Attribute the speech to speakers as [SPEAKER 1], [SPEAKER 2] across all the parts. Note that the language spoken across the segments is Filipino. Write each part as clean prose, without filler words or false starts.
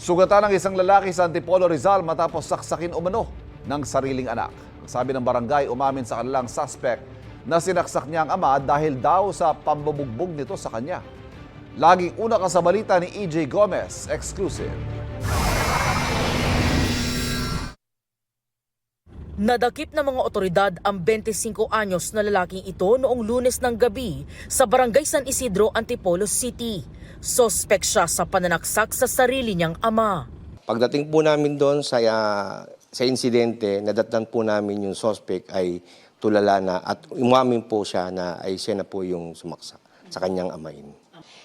[SPEAKER 1] Sugatan ng isang lalaki sa Antipolo, Rizal matapos saksakin umano ng sariling anak. Sabi ng barangay, umamin sa kanilang suspect na sinaksak niya ang ama dahil daw sa pambubugbog nito sa kanya. Laging una ka sa balita ni EJ Gomez, exclusive.
[SPEAKER 2] Nadakip ng mga otoridad ang 25 anyos na lalaking ito noong Lunes ng gabi sa Barangay San Isidro, Antipolo City. Sospek siya sa pananaksak sa sarili niyang ama.
[SPEAKER 3] Pagdating po namin doon sa insidente, nadatnan po namin yung suspect ay tulala na at umamin po siya na ay siya na po yung sumaksak sa kanyang amain.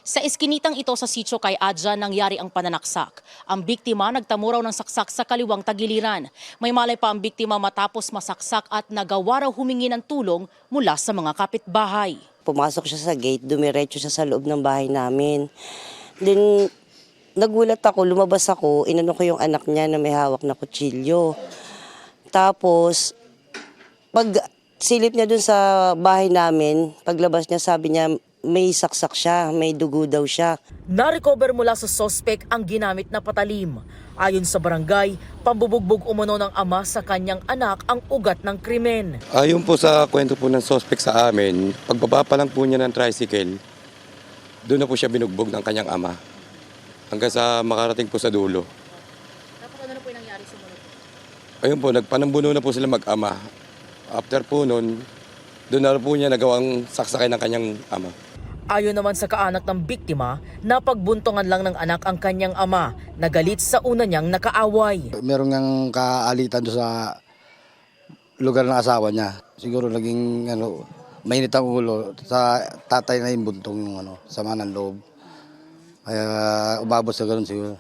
[SPEAKER 4] Sa iskinitang ito sa sitio kay Adja nangyari ang pananaksak. Ang biktima nagtamo raw ng saksak sa kaliwang tagiliran. May malay pa ang biktima matapos masaksak at nagawa raw humingi ng tulong mula sa mga kapitbahay.
[SPEAKER 5] Pumasok siya sa gate, dumiretso siya sa loob ng bahay namin. Then nagulat ako, lumabas ako, inano ko yung anak niya na may hawak na kutsilyo. Tapos pag silip niya dun sa bahay namin, paglabas niya sabi niya, may saksak siya, may dugo daw siya.
[SPEAKER 2] Na-recover mula sa sospek ang ginamit na patalim. Ayon sa barangay, pambubugbog umano ng ama sa kanyang anak ang ugat ng krimen.
[SPEAKER 6] Ayon po sa kwento po ng suspect sa amin, pagbaba pa lang po niya ng tricycle, doon na po siya binugbog ng kanyang ama. Hanggang sa makarating po sa dulo.
[SPEAKER 4] Tapos ano na po yung nangyari sumunod?
[SPEAKER 6] Ayun po, nagpanambuno na po sila mag-ama. After po noon, doon na po niya nagawang saksakay ng kanyang ama.
[SPEAKER 2] Ayon naman sa kaanak ng biktima, napagbuntungan lang ng anak ang kanyang ama, nagalit sa una niyang nakaaway.
[SPEAKER 7] Meron ngang kaalitan doon sa lugar ng asawa niya. Siguro naging mainit ang ulo sa tatay na yung buntong yung sama ng loob. Kaya umabot sa ganun siguro.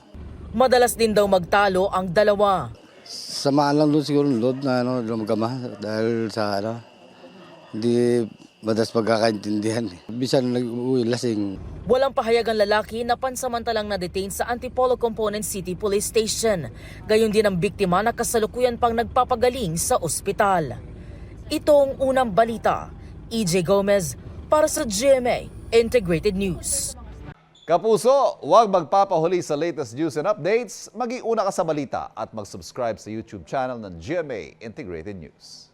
[SPEAKER 2] Madalas din daw magtalo ang dalawa.
[SPEAKER 7] Samaan lang doon siguro ng loob na lumagama dahil sa hindi madalas pagkakaintindihan. Bisan nag-uwi lasing.
[SPEAKER 2] Walang pahayag ang lalaki na pansamantalang na-detain sa Antipolo Component City Police Station. Gayon din ang biktima na kasalukuyan pang nagpapagaling sa ospital. Ito ang unang balita. EJ Gomez para sa GMA Integrated News.
[SPEAKER 1] Kapuso, huwag magpapahuli sa latest news and updates. Maging una ka sa balita at mag-subscribe sa YouTube channel ng GMA Integrated News.